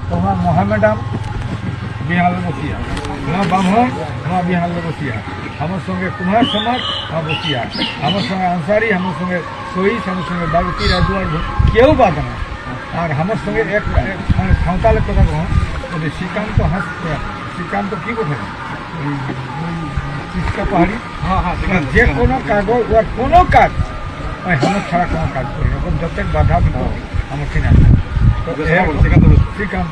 তোমার মহামেডাম বিহালে বসিয়া, তোমার ব্রাহ্মণ আমার বিহালে বসিয়া, আমার সঙ্গে কুমার সমাজ আমার বসিয়া, আমার সঙ্গে আনসারি, আমার সঙ্গে শহীদ, আমার সঙ্গে দাবিতি রাজুয়ার কেউ বাদ না। আর আমার সঙ্গে এক মানে সাঁওতালের কথা কখন ওদের শ্রীকান্ত শ্রীকান্ত কী কোথায় তিস্তা পাহাড়ি, যে কোনো কাগজ ওর কোনো কাজ আমি আমার ছাড়া কোনো কাজ করি এখন যত বাধা আমার কিনা শ্রীকান্ত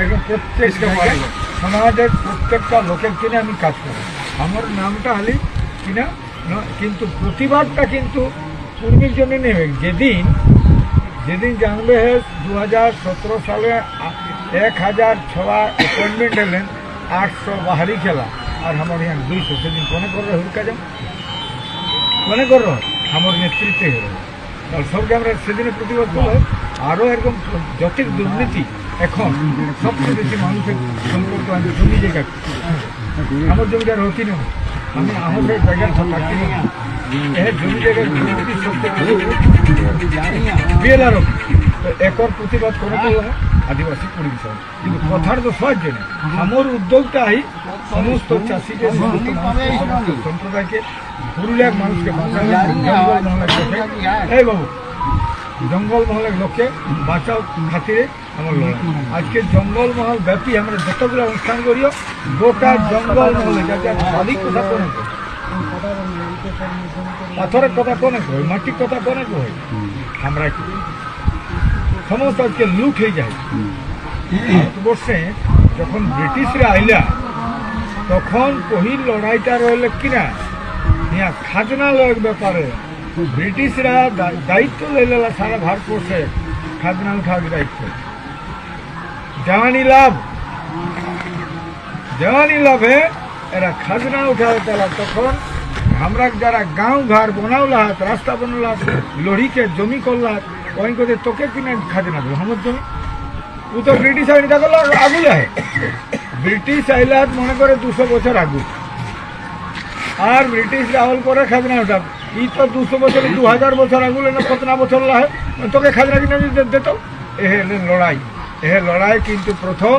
একদম প্রত্যেক সমাজের প্রত্যেকটা লোকের কিনে আমি কাজ করি। আমার নামটা হালি কিনা কিন্তু প্রতিবাদটা কিন্তু পূর্বের জন্য নেবে। যেদিন জানবে 2017 সালে 1000 ছোয়া অ্যাপয়েন্টমেন্ট এলেন, 800 বাহারি খেলা আর আমার यहाँ 200, সেদিন মনে করো হুড়কা যাও মনে করো আমার নেতৃত্বে হলো আর সবকে আমরা সেদিনে প্রতিবাদ করলো। আরও এরকম যত দুর্নীতি এখন সবচেয়ে বেশি মানুষের সম্পর্ক আমি জমি জায়গা আমার জমিটার হতি না, আমি আমাদের জায়গার থাকতে না জমি জায়গায় দুর্নীতি সবচেয়ে বিএলআরও একর প্রতিবাদ করে করলাম আদিবাসী পরিবেশন। কিন্তু কথার তো সহজ নেই, আমার উদ্যোগটাই সমস্ত চাষিকে সম্প্রদায়কে পুরুলিয়ার মানুষকে বাঁচানো, জঙ্গল মহলের লোকে এই বাবু জঙ্গল মহলের লোককে বাঁচাও খাতিরে আমার লড়াই। আজকে জঙ্গল মহল ব্যাপী আমরা যতগুলো অনুষ্ঠান করিও গোটা জঙ্গল মহলে যাতে বালির কথা কোনে কই, পাথরের কথা কোনে কই, মাটির কথা কোনে কই, আমরা সমস্ত আজকে লুট হয়ে যায়। ভারতবর্ষে যখন ব্রিটিশরা আইলা তখন পহিল লড়াইটা রইল কিনা ইয়া খাজনা লয়ের ব্যাপারে ব্রিটিশরা দায়িত্ব লইলা সারা ভারতবর্ষে খাজনা উঠার দায়িত্ব। দেওয়ানি লাভে এরা খাজনা উঠাবে তারা। তখন আমরা যারা গাঁव घर बनावला रास्ता बनला लोढ़ी के जमी करला वहीं को तोके किने खाजना दो हमर जमी वो तो ब्रिटिश आईनी था आगुल है। ब्रिटिश आइला मन करे 200 বছর আগু আর ব্রিটিশ রাহুল করে খাজনা উঠা ই তো 200 বছর 2000 বছর আগুল না কতনা বছর লা তোকে খাজনা কিনে দিত। এ লড়াই কিন্তু প্রথম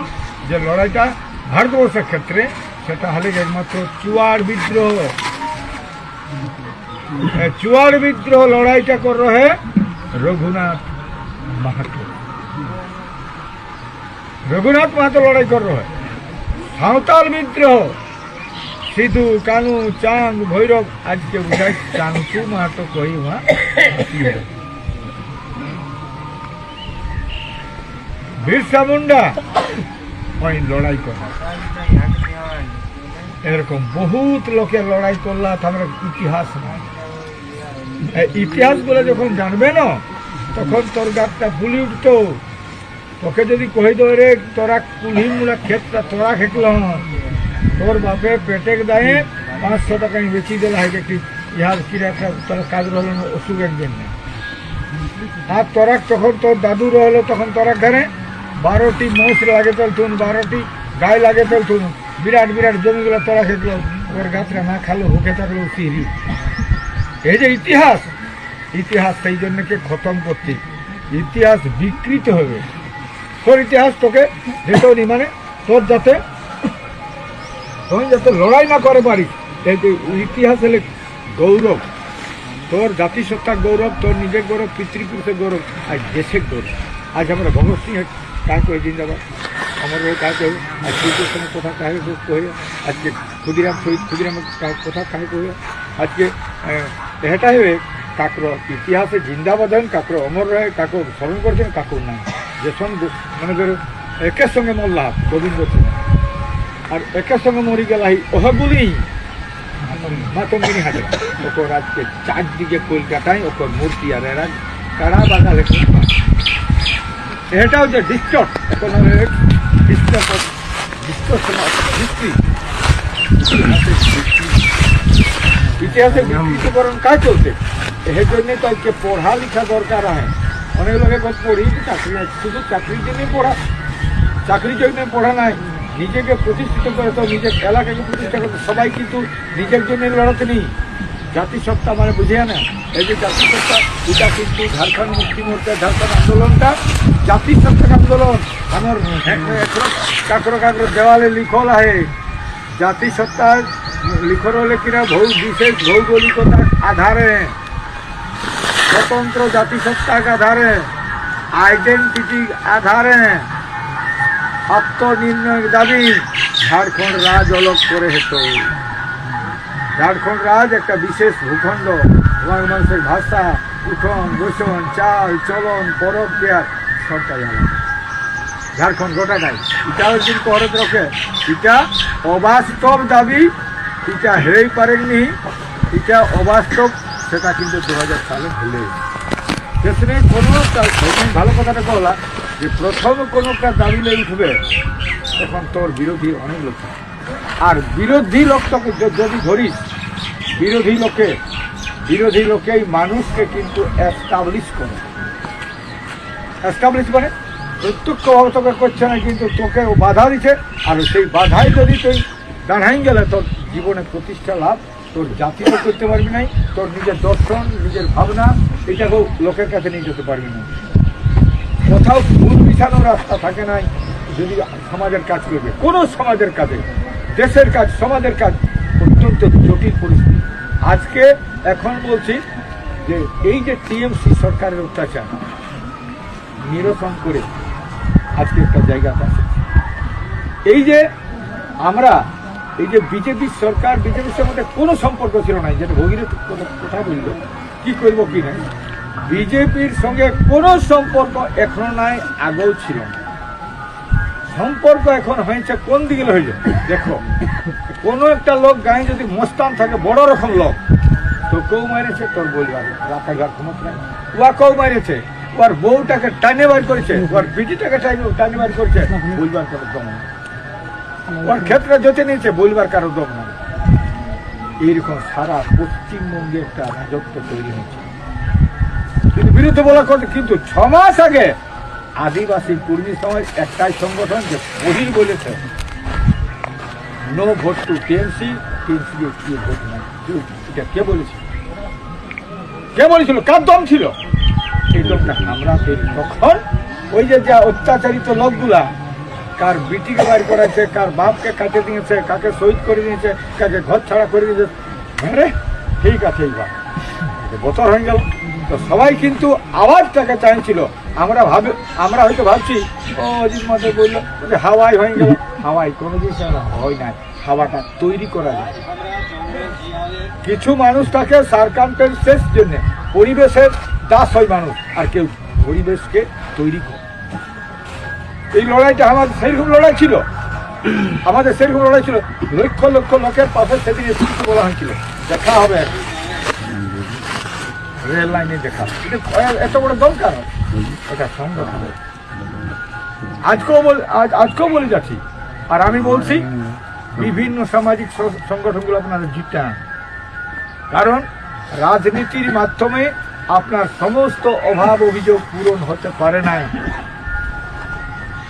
যে লড়াইটা ভারতবর্ষের ক্ষেত্রে সেটা হলে একমাত্র চুয়ার বিদ্রোহ লড়াইটা কর রহে রঘুনাথ মাহাতো লড়াই কর রহে। সাঁওতাল বিদ্রোহ সিধু কানু চাঁদ ভৈরব আজকে বুঝাই চাঁদু মাহাতো কই বিরসা মুন্ডা ওই লড়াই কর। এরকম বহুত লোকের লড়াই করলা আমরা ইতিহাস নাই। ইতিহাস বলে যখন জানবে না তখন তোর গাছটা ফুলি উঠতো। তোকে যদি কই দো রে তোরা কুলহি মুলা ক্ষেতটা তোরা খেকল তোর বাপে পেটে দায়ে 500 টাকা বেচি দিলা হয় কি ইহার কিরা তোর কাজ রহল অসুখ একদিন না। আর তোরা যখন তোর দাদু রহল তখন তোরা ঘরে 12টি মোষ লাগে চলতুন, 12টি গায়ে লাগে চলতুন, বিরাট বিরাট জমিগুলো তোরা খেকল ওর গাছটা না খালো হুকে থাকলো সিঁড়ি। এই যে ইতিহাস সেই জন্য কে খতম করতে ইতিহাস বিকৃত হবে। তোর ইতিহাস তোকে যেতেও নি মানে তোর যাতে লড়াই না করে পারিস। ইতিহাস হলে গৌরব, তোর জাতিসত্তার গৌরব, তোর নিজের গৌরব, পিতৃপুরুষের গৌরব, আজ দেশের গৌরব। আজ আমরা ভগৎ সিং কাজ করে জিন্দাবাদ আমার কাজ হবে। আজ শ্রীকৃষ্ণের কথা কাহে কহে, আজকে শহীদ ক্ষুদিরামের কথা কাহে কহে, আজকে এটা হবে কাকর ইতিহাসে জিন্দাবাদ হেন, কাকর অমর রহে, কাকর স্মরণ করছেন, কাকুর নাই যে সঙ্গে মনে করো একের সঙ্গে মরলা গোবিন্দ সিং আর একের সঙ্গে মরি গেলাই ওহগুলি মাতঙ্গিনী হাজার ওকর আজকে চারদিকে কলকাতায় ওকর মূর্তি আর এরা কারা বাধা লেখা। এটা হচ্ছে ডিস্টর্ট ইকোনমিক ইতিহাসে বিকৃতিকরণ কাজ চলছে। এই জন্যে তো আজকে পড়া লেখা দরকার হয়। অনেক লোকে পড়ি চাকরি আছে, শুধু চাকরির জন্যই পড়া, চাকরির জন্য পড়া নাই, নিজেকে প্রতিষ্ঠিত করে তো নিজের এলাকাকে প্রতিষ্ঠা করতে। সবাই কিন্তু নিজের জন্য লড়াতে নেই, জাতিসত্তা মানে বুঝিয়ে না, এই যে জাতিসত্তা এটা কিন্তু ঝাড়খণ্ড মুক্তি মোর্চা ঝাড়খণ্ড আন্দোলনটা জাতিসত্তার আন্দোলন। আমার কাকর কাকর দেওয়ালে লিখল আহে জাতিসত্তার লিখর হলে কিনা বিশেষ ভৌগোলিকতার আধারে स्वतंत्र जातिसत्ता के आधारे आइडेंटिटी आधारे आत्मनिर्णय दाबी झारखंड राज अलग करे हेतु झारखंड राज एक विशेष भूखंड मानुषेर भाषा उठन बसन चाल चलन परब क्रिया सबटाई आलादा झारखंड गोटाटाई एटाও কিন্তু অরত রকে এটা অবাস্তব দাবি এটা হেই পারেননি এটা অবাস্তব সেটা কিন্তু 2000 সালে হলে যেখানে কোনো ভালো কথাটা বলা যে প্রথম কোনো একটা দাবি নিয়ে উঠবে তখন তোর বিরোধী অনেক লোক আর বিরোধী লোকটাকে যদি ধরিস বিরোধী লোকে এই মানুষকে কিন্তু এস্টাবলিশ করে এস্টাবলিশ মানে প্রত্যক্ষভাবে তোকে করছে না কিন্তু তোকে ও বাধা দিচ্ছে আর সেই বাধাই যদি তুই দাঁড়াই গেলে তোর জীবনে প্রতিষ্ঠা লাভ তোর জাতিও করতে পারবি নাই তোর নিজের দর্শন নিজের ভাবনা এটাকেও লোকের কাছে নিয়ে যেতে পারবি না কোথাও ভুল বিছানোর রাস্তা থাকে নাই যদি সমাজের কাজ করবে কোনো সমাজের কাজে দেশের কাজ সমাজের কাজ অত্যন্ত জটিল পরিস্থিতি আজকে এখন বলছি যে এই যে টিএমসি সরকারের অত্যাচার নিরসন করে আজকে একটা জায়গাতে আছে এই যে আমরা এই যে বিজেপি সরকার বিজেপির সঙ্গে কোনো সম্পর্ক ছিল না যেটা ভগীরথ কথা বলল কি করবো কি নাই বিজেপির সঙ্গে কোনো সম্পর্ক এখনো নাই আগেও ছিল না সম্পর্ক এখন হয়েছে কোন দিকে হইল দেখো কোনো একটা লোক গায়ে যদি মস্তান থাকে বড় রকম লোক তো কেউ মেরেছে তোর বলবার রাখাইবার ক্ষমতা নাই ওয়া কেউ মেরেছে ওর বউটাকে টানে বার করেছে ওর বিটিটাকে টানে বার করেছে বলবার কারো দম নাই ওর ক্ষেত্রে যেতে নিয়েছে বলবার কারো দম নাই এইরকম সারা পশ্চিমবঙ্গে একটা রাজত্ব তৈরি হয়েছে কিন্তু বিরুদ্ধে বলা কথা কিন্তু 6 মাস আগে আদিবাসী কর্মী সমাজ একটাই সংগঠন যে বহির বলেছে no vote to TMC TMC vote নাই এটা কে বলেছিল কার দম ছিল এই দমটা আমরা তখন ওই যে যা অত্যাচারিত লোকগুলা কার বিটিকে বাইর করাইছে কার বাপকে কাটে দিয়েছে কাকে শহীদ করে দিয়েছে কাকে ঘর ছাড়া করে দিয়েছে হ্যাঁ ঠিক আছে এইবার বছর হয়ে গেল তো সবাই কিন্তু আওয়াজটাকে চাইছিল আমরা হয়তো ভাবছি ও অজিত মাথা বললো যে হাওয়াই হয়ে গেল হাওয়াই কোনো জিনিস হয় না হাওয়াটা তৈরি করা যায় কিছু মানুষ থাকে সার্কামস্টেন্সের জন্য পরিবেশের দাস হয় মানুষ আর কেউ পরিবেশকে তৈরি করে এই লড়াইটা আমাদের সেরকম লড়াই ছিল লক্ষ লক্ষ লোকের পাশে সেদিন বলা হয়েছিল দেখা হবে রেল লাইনে দেখা এত বড় দরকার এটা সংগঠন আজকেও বলে যাচ্ছি আর আমি বলছি বিভিন্ন সামাজিক সংগঠনগুলো আপনারা জিততে কারণ রাজনীতির মাধ্যমে আপনার সমস্ত অভাব অভিযোগ পূরণ হতে পারে না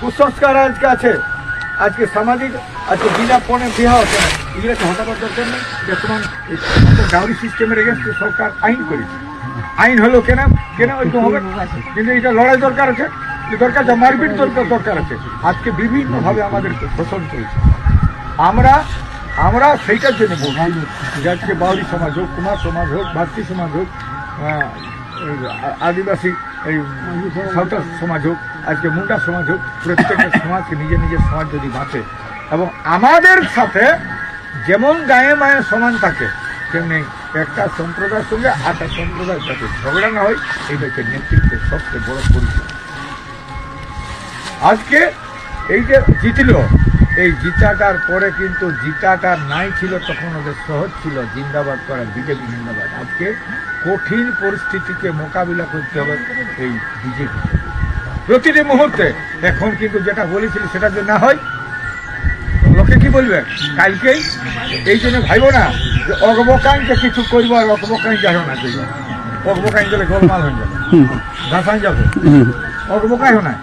কুসংস্কার আজকে আছে আজকে সামাজিক আজকে বিনা পণে বিবাহ হচ্ছে না এগুলোকে হটাবার দরকার নেই বর্তমান ডাউরি সিস্টেমের এগেন্স্টে সরকার আইন করেছে আইন হলো কেন ওইরকম হবে কিন্তু এটা লড়াই দরকার আছে দরকার আছে মারপিট দরকার আছে আজকে বিভিন্নভাবে আমাদের শোষণ চলছে আমরা সেইটার জন্য বলছি যে আজকে বাউরি সমাজ হোক কুমার সমাজ হোক ভারতী সমাজ হোক আদিবাসী এই সাঁওতাল সমাজ হোক আজকে মুন্ডা সমাজ হোক প্রত্যেকটা সমাজকে নিজের সমাজ যদি বাঁচে এবং আমাদের সাথে যেমন গায়ে মায়ে সমান থাকে তেমনি একটা সম্প্রদায়ের সঙ্গে আরেকটা সম্প্রদায়ের যাতে ঝগড়া না হয় এইটা হচ্ছে নেতৃত্বের সবচেয়ে বড় পরিচয় আজকে এই যে জিতল এই জিতাটার পরে কিন্তু জিতাটা নাই ছিল তখন ওদের সহজ ছিল জিন্দাবাদ করা বিজেপি জিন্দাবাদ আজকে কঠিন পরিস্থিতিকে মোকাবিলা করতে হবে এই বিজেপি প্রতিটি মুহূর্তে এখন কিন্তু যেটা বলেছিল সেটা যদি না হয় লোকে কি বলবে কালকেই এই জন্য ভাইব না যে অগবকাইনকে কিছু করবো আর অগবকাইন যাবে না করবো অগবকাইন গেলে গোলমাল হয়ে যাবে ধাসাই যাবে অগবকাই হয় না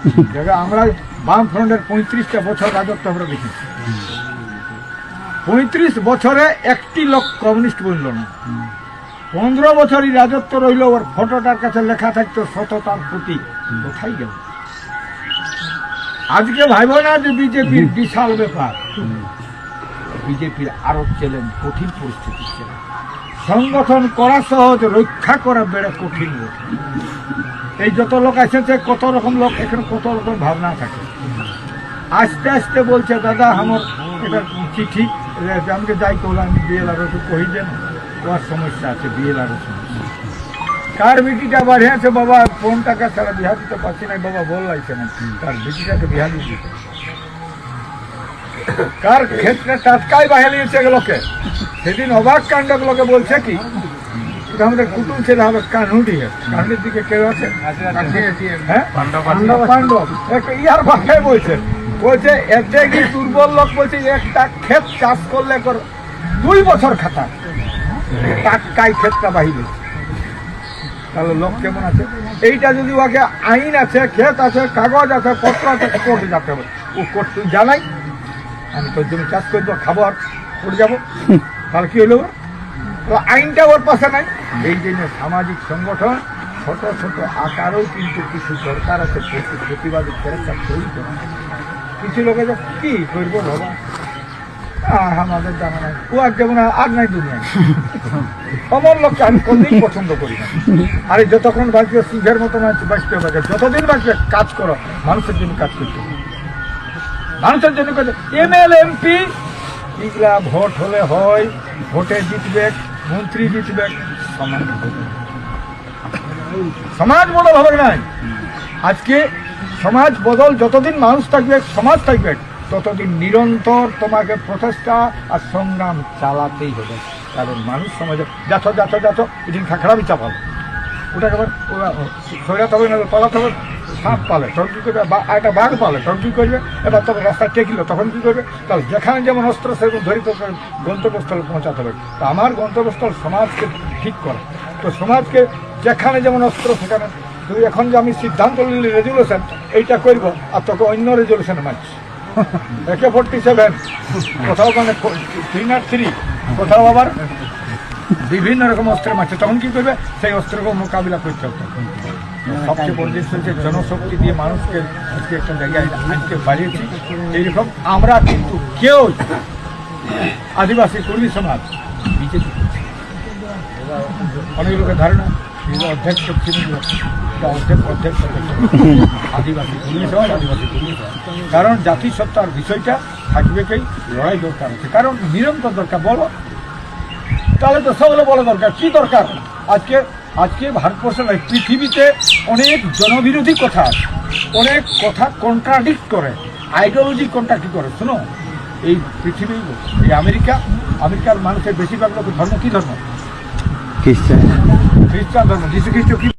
আমরা বামফ্রন্টের 35টা বছর রাজত্ব আমরা দেখেছি 35 বছরে একটি লোক কমিউনিস্ট বলল না 15 বছরই রাজত্ব রইল, ওর ফটোটার কাছে লেখা থাকতো সততার প্রতীক, কোথায় গেল? আজকে ভাইব না যে বিজেপির বিশাল ব্যাপার, বিজেপির আরো চ্যালেঞ্জ, কঠিন পরিস্থিতি চ্যালেঞ্জ। সংগঠন করা সহজ, রক্ষা করা বেড়ে কঠিন। এই যত লোক এসেছে, কত রকম লোক এখানে, কত রকম ভাবনা থাকে। আস্তে আস্তে বলছে দাদা আমার এটা চিঠি আমাকে যাই করলাম, বিএলআর একটু কহি দেন, ওর সমস্যা আছে, বিএলআর সমস্যা। কার বিটিটা বাড়িয়েছে বাবা, 5 টাকা ছাড়া বিহা দিতে পারছি না বাবা, বল লাগছে না, তার বিটিটাকে বিহা দিয়ে দিতে। কার ক্ষেত্রে টাটকাই বাহিয়ে নিয়েছে এগুলোকে। সেদিন অবাক কাণ্ড গুলোকে বলছে কি, আমাদের কুটুম ছেলে হবে কানুটি, কানুটির দিকে কেউ আছে, হ্যাঁ পাণ্ডব, একটা ইয়ার ভাষায় বলছে, বলছে এতে কি দুর্বল লোক, বলছে একটা ক্ষেত চাষ করলে 2 বছর খাতা, টাটকাই ক্ষেতটা বাহিরে। তাহলে লোক কেমন আছে? এইটা যদি ওকে আইন আছে, ক্ষেত আছে, কাগজ আছে, পত্র আছে, কোর্টে যেতে হবে। ও কোর্ট তুই জানাই, আমি তোর জমি চাষ করবো, খাবো আর করে যাবো, তাহলে কি হলো? আইনটা ওর পাশে নাই। এই জন্য সামাজিক সংগঠন ছোট ছোট আকারেও কিন্তু কিছু দরকার আছে, প্রতিবাদী চেষ্টা তৈরি করা। কিছু লোকে কি করবো বাবা, আমাদের জানা নাই, ও আর যেমন আর নাই দুনিয়ায়। আমার লোককে আমি কোনদিন পছন্দ করি না। আরে যতক্ষণ বাঁচবে সিংহের মতো বাঁচতে হবে, যতদিন বাঁচবে কাজ করো, মানুষের জন্য কাজ করতে হবে, মানুষের জন্য কাজ। এমএলএ এমপি এগুলা ভোট হলে হয়, ভোটে জিতবে, মন্ত্রী জিতবে, সমাজ বদল হবে নাই। আজকে সমাজ বদল, যতদিন মানুষ থাকবে, সমাজ থাকবে, ততদিন নিরন্তর তোমাকে প্রচেষ্টা আর সংগ্রাম চালাতেই হবে। কারণ মানুষ সমাজে যাচ্ছ যাচ্ছ যাচ্ছ, এদিন খাখড়াবি চাপাল, ওটাকে আবার সৈরাতে হবে না, পালাতে হবে। সাপ পালে তখন কী করবে, একটা বাঘ পালে তখন কী করবে, এবার তবে রাস্তা টেকিল তখন কী করবে? তাহলে যেখানে যেমন অস্ত্র সেরকম ধরি তো গন্তব্যস্থলে পৌঁছাতে হবে। তো আমার গন্তব্যস্থল সমাজকে ঠিক করা। তো সমাজকে যেখানে যেমন অস্ত্র সেখানে, তুই এখন যে আমি সিদ্ধান্ত নিলি রেজুলেশন এইটা করবো, আর তোকে অন্য রেজুলেশনে মানছি। AK-47 কোথাও মানে 303, কোথাও আবার বিভিন্ন রকম অস্ত্রের মারছে, তখন কি করবে? সেই অস্ত্রকে মোকাবিলা করতে হবে। সবচেয়ে বড় জিনিস হচ্ছে জনশক্তি দিয়ে মানুষকে আজকে একটা জায়গায় আজকে বাড়িয়েছি। এইরকম আমরা কিন্তু কেউ আদিবাসী কর্মী সমাজ বিজেপি, অনেক লোকের ধারণা অধ্যক্ষ ছিলেন, অধ্যক্ষ আদিবাসী কর্মী সমাজ, আদিবাসী কর্মী সমাজ। কারণ জাতিসত্তার বিষয়টা থাকবে, কেই লড়াই দরকার আছে, কারণ নিরন্তর দরকার। বলো তাহলে তো সকলে বলা দরকার, কি দরকার? আজকে ভারতবর্ষে নয়, পৃথিবীতে অনেক জনবিরোধী কথা আছে, অনেক কথা কন্ট্রাডিক্ট করে, আইডিওলজি কন্ট্রাডিক্ট করে। শোনো, এই পৃথিবী, এই আমেরিকার মানুষের বেশিরভাগ লোক ধর্ম কি ধর্ম? খ্রিস্টান ধর্ম। যীশু খ্রিস্ট কি